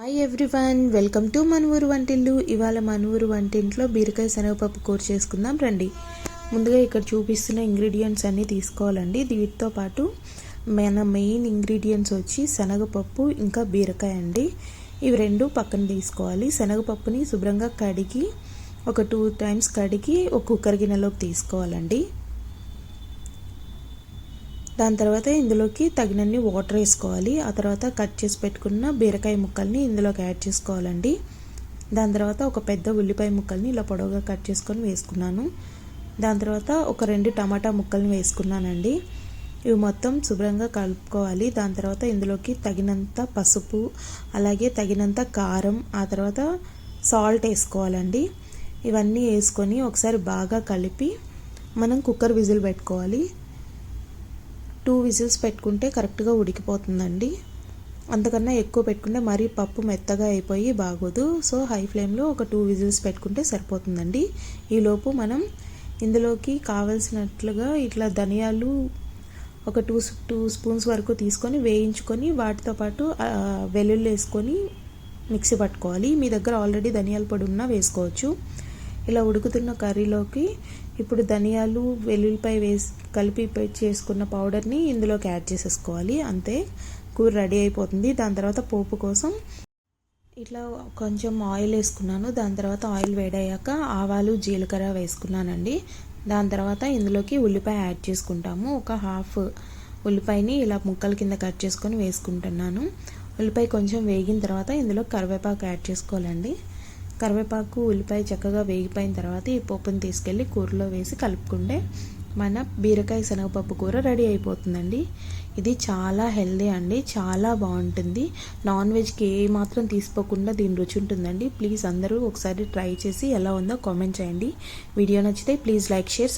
Hi everyone, welcome to మన ఊరు వంటిల్లు. ఇవాళ మన ఊరు వంటింట్లో బీరకాయ శనగపప్పు కూర చేసుకుందాం రండి. ముందుగా ఇక్కడ చూపిస్తున్న ఇంగ్రీడియంట్స్ అన్నీ తీసుకోవాలండి. వీటితో పాటు మన మెయిన్ ఇంగ్రీడియంట్స్ వచ్చి శనగపప్పు ఇంకా బీరకాయ అండి. ఇవి రెండు పక్కన తీసుకోవాలి. శనగపప్పుని శుభ్రంగా కడిగి ఒక 2 times కడిగి ఒక కుక్కర్ గిన్నెలోకి తీసుకోవాలండి. దాని తర్వాత ఇందులోకి తగినన్ని వాటర్ వేసుకోవాలి. ఆ తర్వాత కట్ చేసి పెట్టుకున్న బీరకాయ ముక్కల్ని ఇందులోకి యాడ్ చేసుకోవాలండి. దాని తర్వాత ఒక పెద్ద ఉల్లిపాయ ముక్కల్ని ఇలా పొడవుగా కట్ చేసుకొని వేసుకున్నాను. దాని తర్వాత ఒక 2 టమాటా ముక్కల్ని వేసుకున్నానండి. ఇవి మొత్తం శుభ్రంగా కలుపుకోవాలి. దాని తర్వాత ఇందులోకి తగినంత పసుపు, అలాగే తగినంత కారం, ఆ తర్వాత సాల్ట్ వేసుకోవాలండి. ఇవన్నీ వేసుకొని ఒకసారి బాగా కలిపి మనం కుక్కర్ విజిల్ పెట్టుకోవాలి. 2 విజిల్స్ పెట్టుకుంటే కరెక్ట్గా ఉడికిపోతుందండి. అంతకన్నా ఎక్కువ పెట్టుకుంటే మరీ పప్పు మెత్తగా అయిపోయి బాగోదు. సో హై ఫ్లేమ్లో ఒక 2 విజిల్స్ పెట్టుకుంటే సరిపోతుందండి. ఈలోపు మనం ఇందులోకి కావలసినట్లుగా ఇట్లా ధనియాలు ఒక 2 స్పూన్స్ వరకు తీసుకొని వేయించుకొని వాటితో పాటు వెల్లుల్లి వేసుకొని మిక్సీ పట్టుకోవాలి. మీ దగ్గర ఆల్రెడీ ధనియాల పొడి ఉన్నా వేసుకోవచ్చు. ఇలా ఉడుకుతున్న కర్రీలోకి ఇప్పుడు ధనియాలు వెల్లుల్లిపాయ కలిపి చేసుకున్న పౌడర్ని ఇందులోకి యాడ్ చేసేసుకోవాలి. అంతే, కూర రెడీ అయిపోతుంది. దాని తర్వాత పోపు కోసం ఇట్లా కొంచెం ఆయిల్ వేసుకున్నాను. దాని తర్వాత ఆయిల్ వేడయ్యాక ఆవాలు జీలకర్ర వేసుకున్నానండి. దాని తర్వాత ఇందులోకి ఉల్లిపాయ యాడ్ చేసుకుంటాము. ఒక హాఫ్ ఉల్లిపాయని ఇలా ముక్కల కింద కట్ చేసుకొని వేసుకుంటున్నాను. ఉల్లిపాయ కొంచెం వేగిన తర్వాత ఇందులో కరివేపాకు యాడ్ చేసుకోవాలండి. కరివేపాకు ఉల్లిపాయ చక్కగా వేగిపోయిన తర్వాత ఈ పోపుని తీసుకెళ్ళి కూరలో వేసి కలుపుకుంటే మన బీరకాయ శనగపప్పు కూర రెడీ అయిపోతుందండి. ఇది చాలా హెల్దీ అండి, చాలా బాగుంటుంది. నాన్ వెజ్కి ఏ మాత్రం తీసుకోకుండా దీని రుచి ఉంటుందండి. ప్లీజ్ అందరూ ఒకసారి ట్రై చేసి ఎలా ఉందో కామెంట్ చేయండి. వీడియో నచ్చితే ప్లీజ్ లైక్, షేర్,